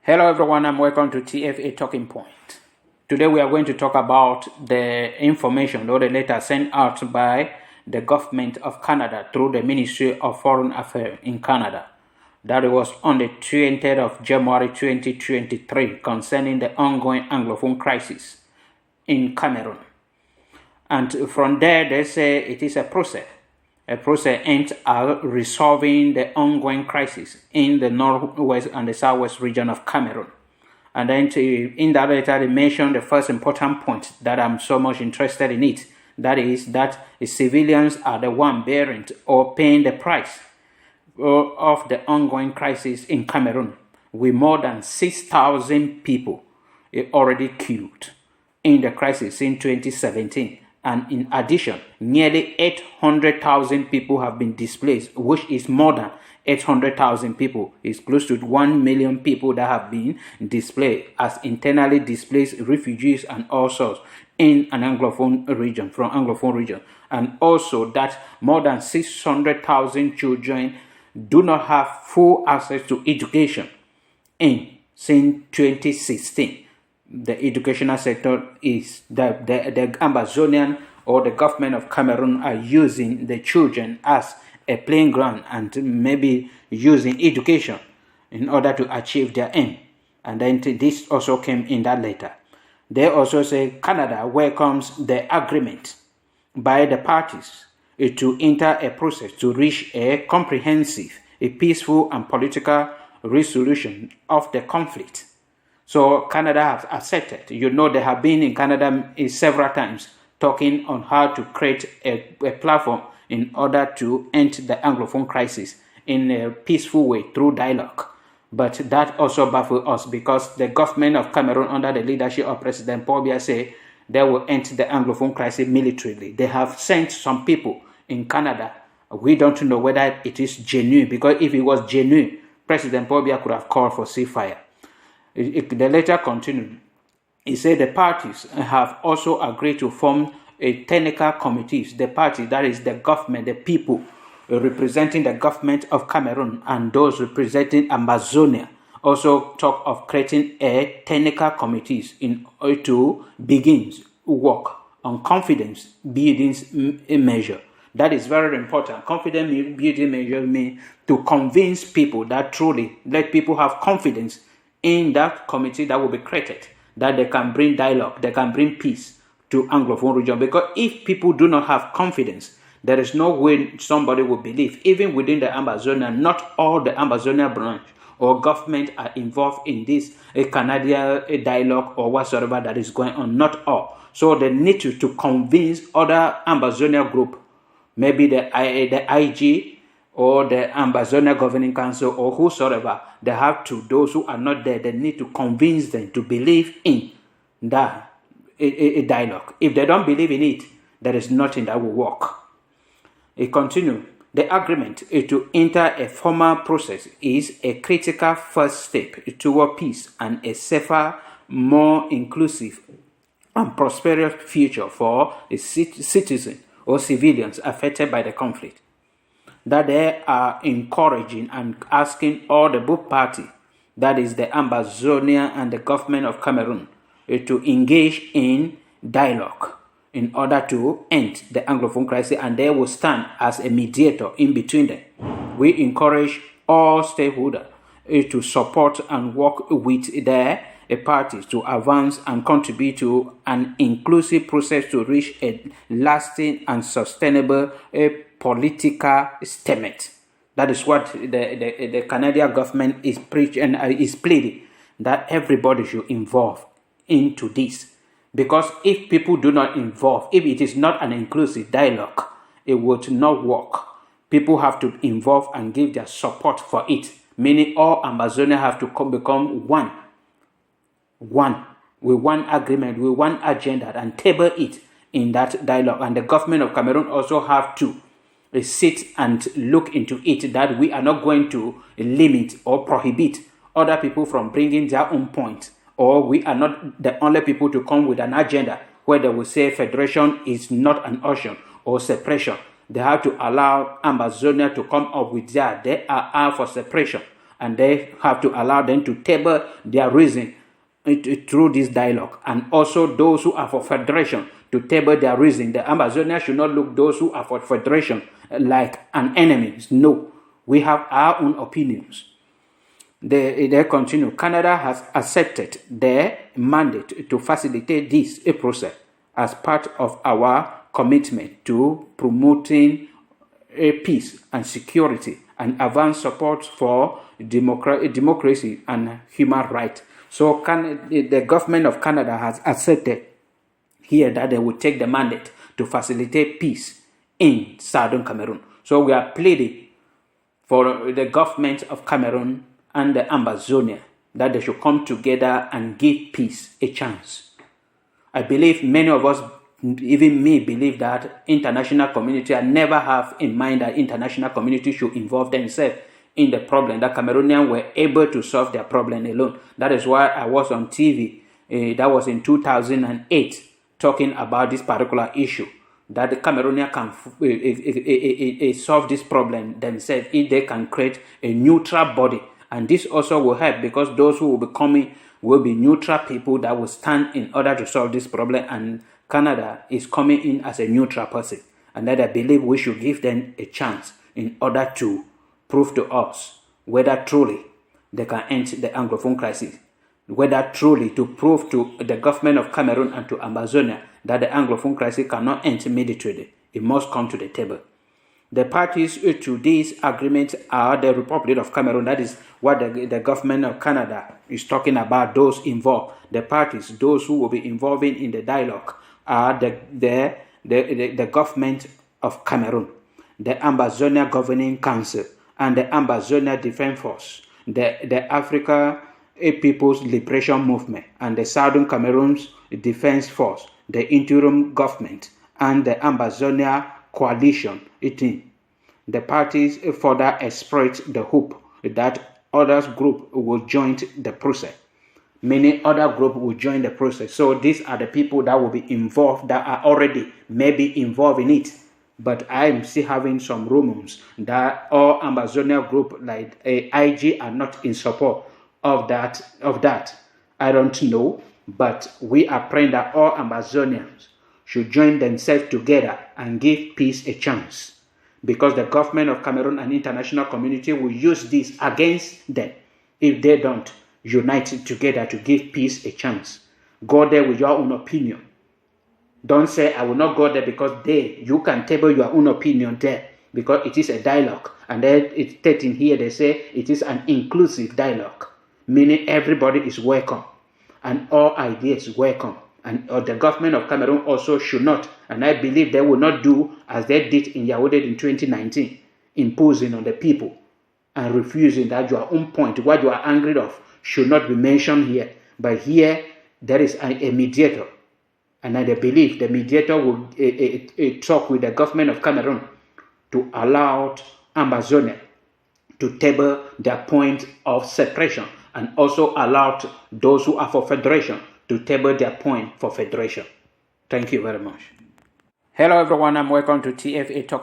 Hello everyone and welcome to TFA Talking Point. Today we are going to talk about the information or the letter sent out by the government of Canada through the Ministry of Foreign Affairs in Canada. That was on the 20th of January 2023 concerning the ongoing Anglophone crisis in Cameroon. And from there they say it is a process aimed at resolving the ongoing crisis in the northwest and the southwest region of Cameroon. And then in that letter, they mentioned the first important point that I'm so much interested in it. That is that the civilians are the one bearing or paying the price of the ongoing crisis in Cameroon, with more than 6,000 people already killed in the crisis in 2017. And in addition, nearly 800,000 people have been displaced, which is more than 800,000 people. It's close to 1 million people that have been displaced as internally displaced refugees and all sorts in an Anglophone region, from Anglophone region. And also that more than 600,000 children do not have full access to education since 2016. The educational sector is the Amazonian or the government of Cameroon are using the children as a playing ground and maybe using education in order to achieve their aim. And then this also came in that letter. They also say Canada welcomes the agreement by the parties to enter a process to reach a comprehensive, peaceful and political resolution of the conflict. So Canada has accepted. They have been in Canada several times talking on how to create a platform in order to end the Anglophone crisis in a peaceful way through dialogue. But that also baffles us because the government of Cameroon under the leadership of President Paul Biya say they will end the Anglophone crisis militarily. They have sent some people in Canada. We don't know whether it is genuine, because if it was genuine, President Paul Biya could have called for ceasefire. The letter continued. He said the parties have also agreed to form a technical committees. The party, that is the government, the people representing the government of Cameroon and those representing Amazonia, also talk of creating a technical committees in order to begin work on confidence building measure. That is very important. Confidence building measure means to convince people that truly let people have confidence in that committee that will be created, that they can bring dialogue, they can bring peace to Anglophone region. Because if people do not have confidence, there is no way somebody will believe. Even within the Amazonia, not all the Amazonia branch or government are involved in this Canadian dialogue or whatsoever that is going on. Not all. So they need to convince other Amazonia group, maybe the IG or the Amazonia Governing Council or whosoever. They have to, those who are not there, they need to convince them to believe in that a dialogue. If they don't believe in it, there is nothing that will work. It continues. The agreement to enter a formal process is a critical first step toward peace and a safer, more inclusive and prosperous future for the citizens or civilians affected by the conflict. That they are encouraging and asking all the both parties, that is the Amazonia and the government of Cameroon, to engage in dialogue in order to end the Anglophone crisis, and they will stand as a mediator in between them. We encourage all stakeholders to support and work with their parties to advance and contribute to an inclusive process to reach a lasting and sustainable political statement. That is what the Canadian government is preaching and is pleading, that everybody should involve into this. Because if people do not involve, if it is not an inclusive dialogue, it would not work. People have to involve and give their support for it. Meaning all Amazonia have to become one with one agreement, with one agenda, and table it in that dialogue. And the government of Cameroon also have to sit and look into it, that we are not going to limit or prohibit other people from bringing their own point, or we are not the only people to come with an agenda where they will say federation is not an option or separation. They have to allow Amazonia to come up with that. They are out for separation. and they have to allow them to table their reason through this dialogue. And also those who are for federation to table their reason. The Ambazonia should not look those who are for federation like an enemy. No, we have our own opinions. They continue. Canada has accepted their mandate to facilitate this process as part of our commitment to promoting peace and security and advance support for democracy and human rights. So the government of Canada has accepted here that they will take the mandate to facilitate peace in southern Cameroon. So we are pleading for the government of Cameroon and the Ambazonia that they should come together and give peace a chance. I believe many of us, even me, believe that international community, I never have in mind that international community should involve themselves in the problem, that Cameroonians were able to solve their problem alone. That is why I was on TV, that was in 2008, talking about this particular issue, that the Cameroonians can solve this problem themselves if they can create a neutral body. And this also will help, because those who will be coming will be neutral people that will stand in order to solve this problem, and Canada is coming in as a neutral person. And that I believe we should give them a chance in order to prove to us whether truly they can end the Anglophone crisis, whether truly to prove to the government of Cameroon and to Ambazonia that the Anglophone crisis cannot end militarily. It must come to the table. The parties to this agreement are the Republic of Cameroon. That is what the government of Canada is talking about, those involved. The parties, those who will be involving in the dialogue, are the government of Cameroon, the Ambazonia Governing Council, and the Ambazonia Defense Force, the Africa People's Liberation Movement, and the Southern Cameroon's Defense Force, the interim government, and the Ambazonia Coalition. The parties further express the hope that other groups will join the process. Many other groups will join the process. So these are the people that will be involved, that are already maybe involved in it. But I'm still having some rumors that all Ambazonia groups like IG are not in support of that. I don't know, but we are praying that all Ambazonians should join themselves together and give peace a chance, because the government of Cameroon and international community will use this against them if they don't unite together to give peace a chance. Go there with your own opinion. Don't say, I will not go there, because you can table your own opinion there, because it is a dialogue. And then it's stating here, they say it is an inclusive dialogue, meaning everybody is welcome and all ideas welcome. And the government of Cameroon also should not, and I believe they will not do as they did in Yaoundé in 2019, imposing on the people and refusing that your own point, what you are angry of, should not be mentioned here. But here, there is a mediator. And I believe the mediator will talk with the government of Cameroon to allow Ambazonia to table their point of separation, and also allow those who are for federation to table their point for federation. Thank you very much. Hello everyone, and welcome to TFA Talk.